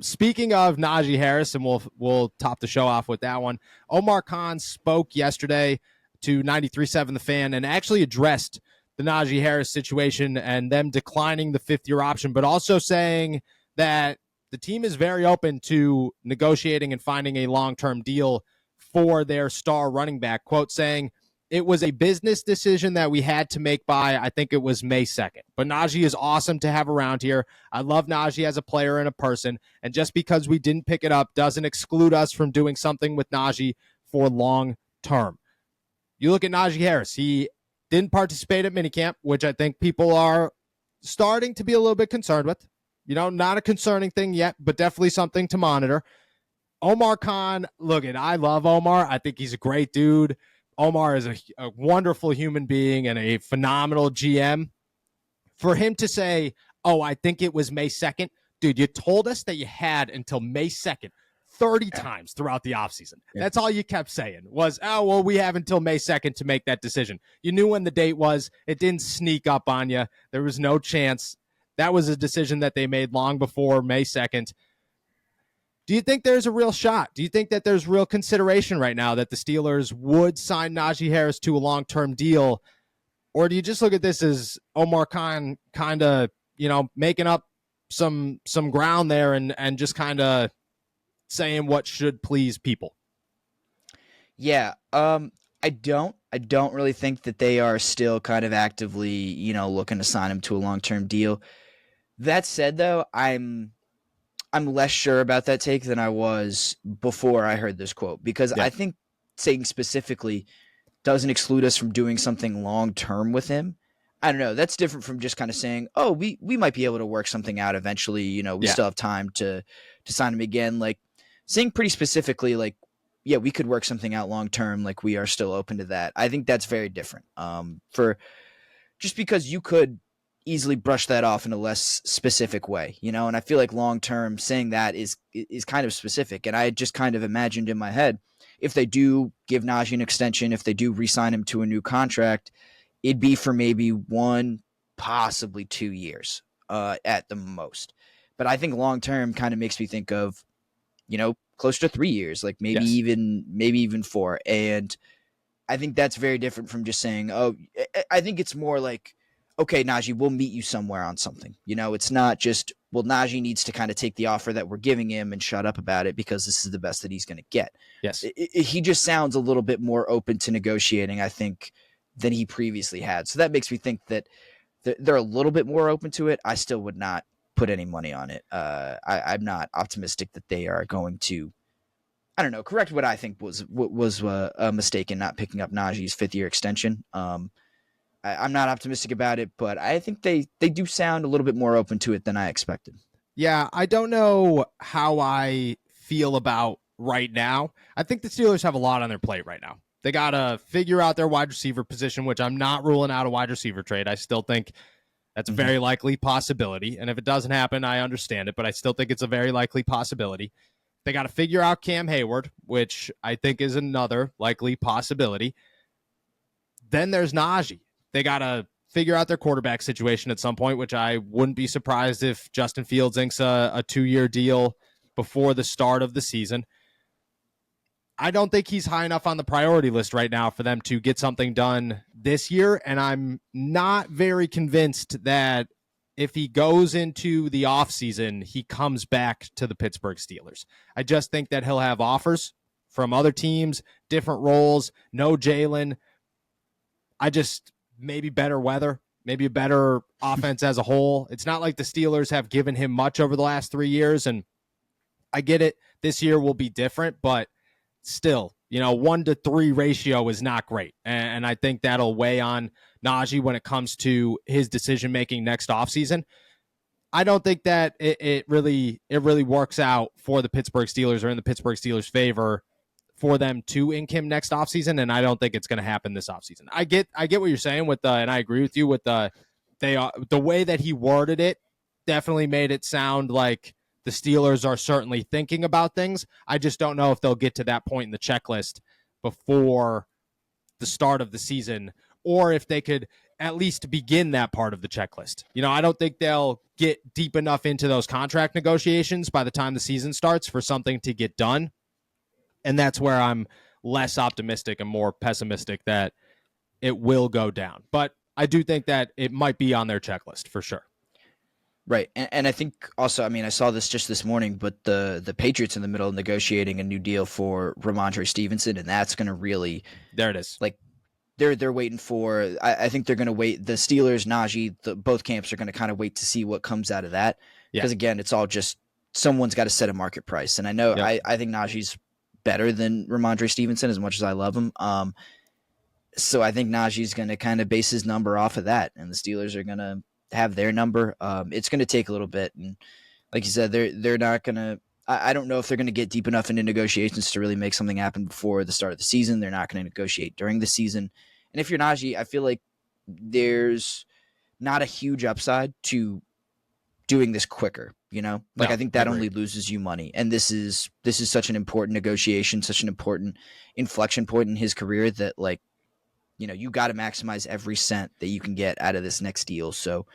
Speaking of Najee Harris, and we'll top the show off with that one. Omar Khan spoke yesterday to 93.7 The Fan and actually addressed the Najee Harris situation and them declining the fifth-year option, but also saying that the team is very open to negotiating and finding a long-term deal for their star running back. Quote saying, it was a business decision that we had to make by, I think it was May 2nd. But Najee is awesome to have around here. I love Najee as a player and a person. And just because we didn't pick it up doesn't exclude us from doing something with Najee for long term. You look at Najee Harris. He didn't participate at minicamp, which I think people are starting to be a little bit concerned with. Not a concerning thing yet, but definitely something to monitor. Omar Khan, I love Omar. I think he's a great dude. Omar is a wonderful human being and a phenomenal GM. For him to say, oh, I think it was May 2nd, dude, you told us that you had until May 2nd 30 times throughout the offseason. Yeah. That's all you kept saying was, oh, well, we have until May 2nd to make that decision. You knew when the date was. It didn't sneak up on you. There was no chance. That was a decision that they made long before May 2nd. Do you think there's a real shot? Do you think that there's real consideration right now that the Steelers would sign Najee Harris to a long-term deal? Or do you just look at this as Omar Khan kind of, making up some ground there and just kind of saying what should please people? Yeah, I don't really think that they are still kind of actively, looking to sign him to a long-term deal. That said, though, I'm less sure about that take than I was before I heard this quote, because I think saying specifically doesn't exclude us from doing something long-term with him. I don't know. That's different from just kind of saying, oh, we might be able to work something out eventually. We still have time to sign him again. Like saying pretty specifically, like, yeah, we could work something out long-term. Like we are still open to that. I think that's very different. Just because you could easily brush that off in a less specific way, and I feel like long-term saying that is kind of specific. And I just kind of imagined in my head, if they do give Najee an extension, if they do re-sign him to a new contract, it'd be for maybe 1, possibly 2 years at the most. But I think long-term kind of makes me think of, close to 3 years, like maybe even 4. And I think that's very different from just saying, oh, I think it's more like, okay, Najee, we'll meet you somewhere on something. It's not just, well, Najee needs to kind of take the offer that we're giving him and shut up about it because this is the best that he's going to get. Yes. He just sounds a little bit more open to negotiating, I think, than he previously had. So that makes me think that they're a little bit more open to it. I still would not put any money on it. I'm not optimistic that they are going to, I don't know, correct what I think was a mistake in not picking up Najee's 5th-year extension. I'm not optimistic about it, but I think they do sound a little bit more open to it than I expected. Yeah, I don't know how I feel about right now. I think the Steelers have a lot on their plate right now. They got to figure out their wide receiver position, which I'm not ruling out a wide receiver trade. I still think that's a very likely possibility. And if it doesn't happen, I understand it, but I still think it's a very likely possibility. They got to figure out Cam Hayward, which I think is another likely possibility. Then there's Najee. They got to figure out their quarterback situation at some point, which I wouldn't be surprised if Justin Fields inks a 2-year deal before the start of the season. I don't think he's high enough on the priority list right now for them to get something done this year, and I'm not very convinced that if he goes into the offseason, he comes back to the Pittsburgh Steelers. I just think that he'll have offers from other teams, different roles, no Jalen. Maybe better weather, maybe a better offense as a whole. It's not like the Steelers have given him much over the last 3 years, and I get it. This year will be different, but still, 1-3 ratio is not great. And I think that'll weigh on Najee when it comes to his decision-making next offseason. I don't think that it really works out for the Pittsburgh Steelers or in the Pittsburgh Steelers' favor for them to ink him next offseason, and I don't think it's going to happen this offseason. I get what you're saying with and I agree with you with the way that he worded it definitely made it sound like the Steelers are certainly thinking about things. I just don't know if they'll get to that point in the checklist before the start of the season, or if they could at least begin that part of the checklist. I don't think they'll get deep enough into those contract negotiations by the time the season starts for something to get done. And that's where I'm less optimistic and more pessimistic that it will go down. But I do think that it might be on their checklist for sure. Right. And I think also, I mean, I saw this just this morning, but the Patriots in the middle of negotiating a new deal for Ramondre Stevenson, and that's going to really, there it is. Like, they're waiting for, I think they're going to wait. The Steelers, Najee, both camps are going to kind of wait to see what comes out of that. Because again, it's all just, someone's got to set a market price. And I know, I think Najee's better than Ramondre Stevenson as much as I love him. So I think Najee's going to kind of base his number off of that, and the Steelers are going to have their number. It's going to take a little bit, and like you said, they're not going to. I don't know if they're going to get deep enough into negotiations to really make something happen before the start of the season. They're not going to negotiate during the season, and if you're Najee, I feel like there's not a huge upside to doing this quicker. I think that only loses you money, and this is such an important negotiation, such an important inflection point in his career that you got to maximize every cent that you can get out of this next deal. So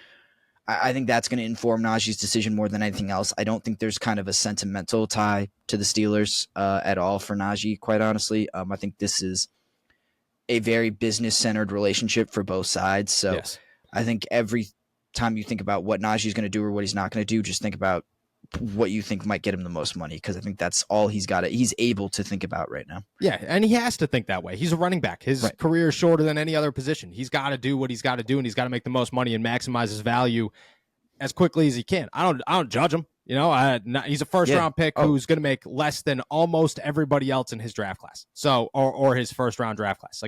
I think that's going to inform Najee's decision more than anything else. I don't think there's kind of a sentimental tie to the Steelers at all for Najee, quite honestly. I think this is a very business-centered relationship for both sides. So yes. I think every time you think about what Najee's going to do or what he's not going to do, just think about what you think might get him the most money, because I think that's all he's able to think about right now. Yeah, and he has to think that way. He's a running back. His career is shorter than any other position. He's got to do what he's got to do, and he's got to make the most money and maximize his value as quickly as he can. I don't judge him. He's a first-round pick who's going to make less than almost everybody else in his draft class. So, or his first-round draft class.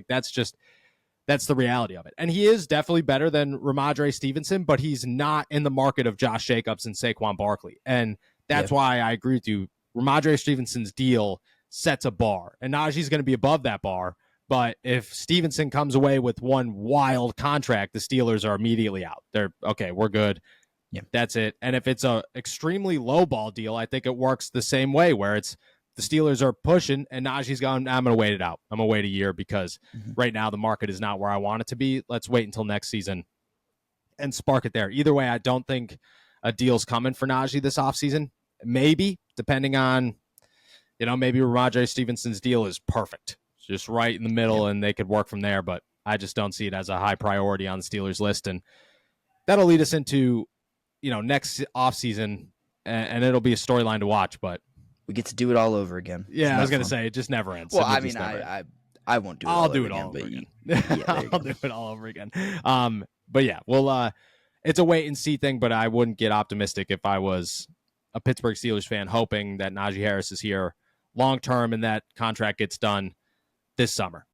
That's the reality of it. And he is definitely better than Ramondre Stevenson, but he's not in the market of Josh Jacobs and Saquon Barkley. And that's why I agree with you. Ramondre Stevenson's deal sets a bar, and Najee's going to be above that bar. But if Stevenson comes away with one wild contract, the Steelers are immediately out. They're okay. We're good. Yeah, that's it. And if it's a extremely low ball deal, I think it works the same way, where it's the Steelers are pushing and Najee's going, I'm going to wait it out. I'm going to wait a year because right now the market is not where I want it to be. Let's wait until next season and spark it there. Either way, I don't think a deal's coming for Najee this offseason. Maybe, depending on, maybe Ramondre Stevenson's deal is perfect. It's just right in the middle and they could work from there, but I just don't see it as a high priority on the Steelers list. And that'll lead us into, next offseason, and it'll be a storyline to watch, but we get to do it all over again. Yeah, I was going to say, it just never ends. Well, I mean, I won't do it I'll all do over it all again, over again. I'll do it all over again. But yeah, well, it's a wait and see thing, but I wouldn't get optimistic if I was a Pittsburgh Steelers fan hoping that Najee Harris is here long term and that contract gets done this summer.